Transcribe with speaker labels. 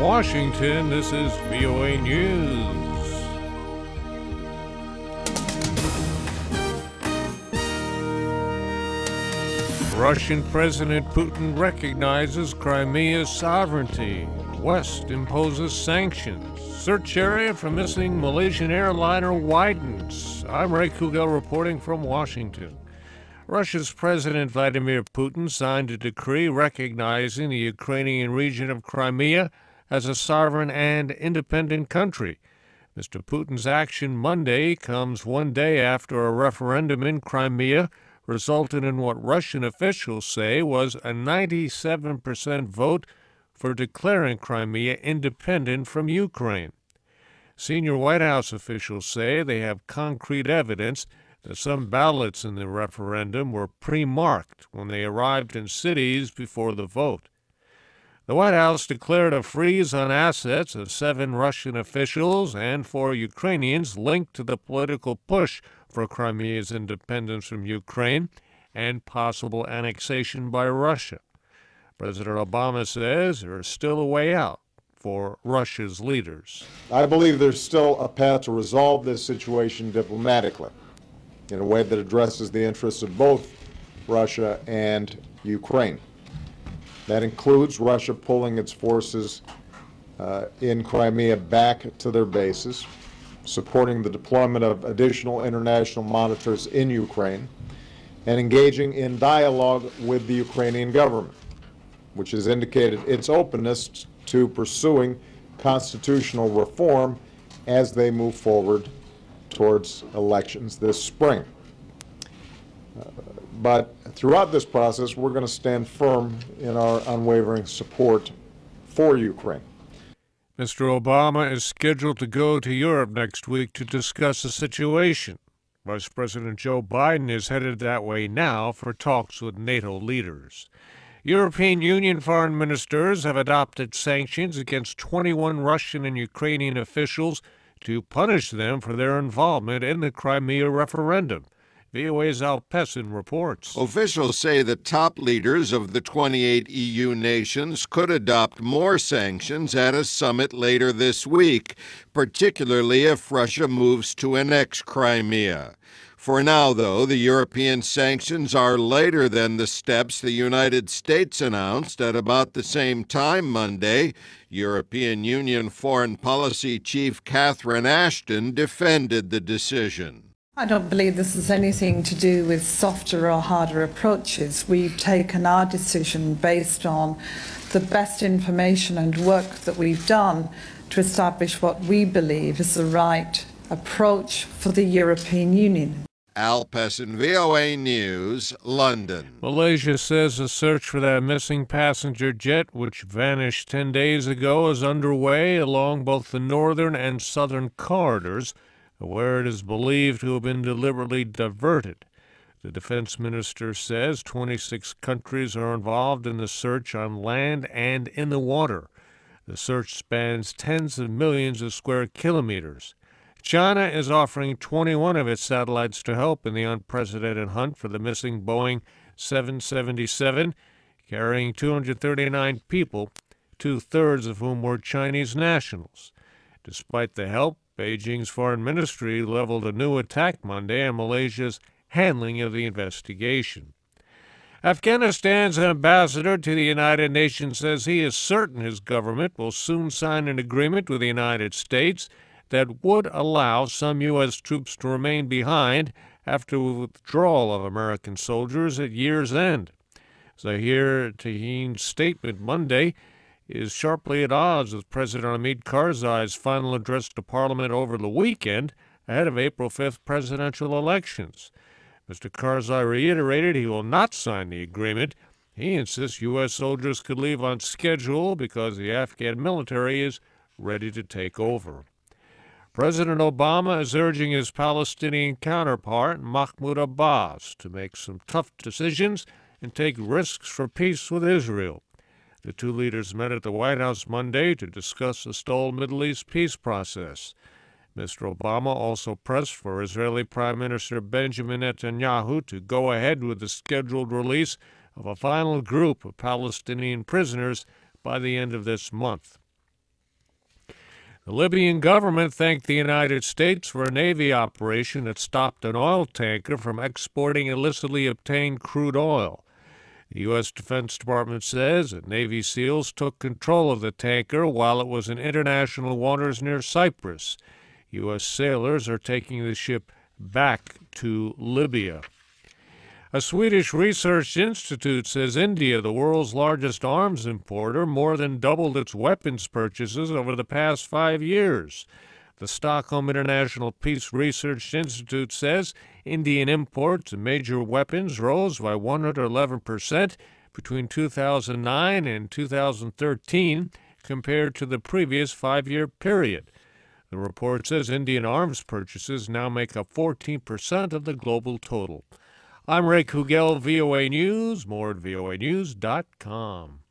Speaker 1: Washington, this is VOA News. Russian President Putin recognizes Crimea's sovereignty. West imposes sanctions. Search area for missing Malaysian airliner widens. I'm Ray Kouguell reporting from Washington. Russia's President Vladimir Putin signed a decree recognizing the Ukrainian region of Crimea as a sovereign and independent country. Mr. Putin's action Monday comes one day after a referendum in Crimea resulted in what Russian officials say was a 97% vote for declaring Crimea independent from Ukraine. Senior White House officials say they have concrete evidence that some ballots in the referendum were pre-marked when they arrived in cities before the vote. The White House declared a freeze on assets of 7 Russian officials and 4 Ukrainians linked to the political push for Crimea's independence from Ukraine and possible annexation by Russia. President Obama says there is still a way out for Russia's leaders.
Speaker 2: I believe there's still a path to resolve this situation diplomatically in a way that addresses the interests of both Russia and Ukraine. That includes Russia pulling its forces in Crimea back to their bases, supporting the deployment of additional international monitors in Ukraine, and engaging in dialogue with the Ukrainian government, which has indicated its openness to pursuing constitutional reform as they move forward towards elections this spring. But throughout this process, we're going to stand firm in our unwavering support for Ukraine.
Speaker 1: Mr. Obama is scheduled to go to Europe next week to discuss the situation. Vice President Joe Biden is headed that way now for talks with NATO leaders. European Union foreign ministers have adopted sanctions against 21 Russian and Ukrainian officials to punish them for their involvement in the Crimea referendum. VOA's Al Pessin reports.
Speaker 3: Officials say the top leaders of the 28 EU nations could adopt more sanctions at a summit later this week, particularly if Russia moves to annex Crimea. For now, though, the European sanctions are later than the steps the United States announced at about the same time Monday. European Union Foreign Policy Chief Catherine Ashton defended the decision.
Speaker 4: I don't believe this has anything to do with softer or harder approaches. We've taken our decision based on the best information and work that we've done to establish what we believe is the right approach for the European Union.
Speaker 3: Al Pessin, VOA News, London.
Speaker 1: Malaysia says a search for that missing passenger jet, which vanished 10 days ago, is underway along both the northern and southern corridors, where it is believed to have been deliberately diverted. The defense minister says 26 countries are involved in the search on land and in the water. The search spans tens of millions of square kilometers. China is offering 21 of its satellites to help in the unprecedented hunt for the missing Boeing 777, carrying 239 people, 2/3 of whom were Chinese nationals. Despite the help, Beijing's foreign ministry leveled a new attack Monday on Malaysia's handling of the investigation. Afghanistan's ambassador to the United Nations says he is certain his government will soon sign an agreement with the United States that would allow some U.S. troops to remain behind after withdrawal of American soldiers at year's end. Zahir Tahin's statement Monday is sharply at odds with President Hamid Karzai's final address to Parliament over the weekend ahead of April 5th presidential elections. Mr. Karzai reiterated he will not sign the agreement. He insists U.S. soldiers could leave on schedule because the Afghan military is ready to take over. President Obama is urging his Palestinian counterpart, Mahmoud Abbas, to make some tough decisions and take risks for peace with Israel. The two leaders met at the White House Monday to discuss the stalled Middle East peace process. Mr. Obama also pressed for Israeli Prime Minister Benjamin Netanyahu to go ahead with the scheduled release of a final group of Palestinian prisoners by the end of this month. The Libyan government thanked the United States for a Navy operation that stopped an oil tanker from exporting illicitly obtained crude oil. The U.S. Defense Department says that Navy SEALs took control of the tanker while it was in international waters near Cyprus. U.S. sailors are taking the ship back to Libya. A Swedish research institute says India, the world's largest arms importer, more than doubled its weapons purchases over the past 5 years. The Stockholm International Peace Research Institute says Indian imports of major weapons rose by 111% between 2009 and 2013 compared to the previous 5-year period. The report says Indian arms purchases now make up 14% of the global total. I'm Ray Kouguell, VOA News. More at voanews.com.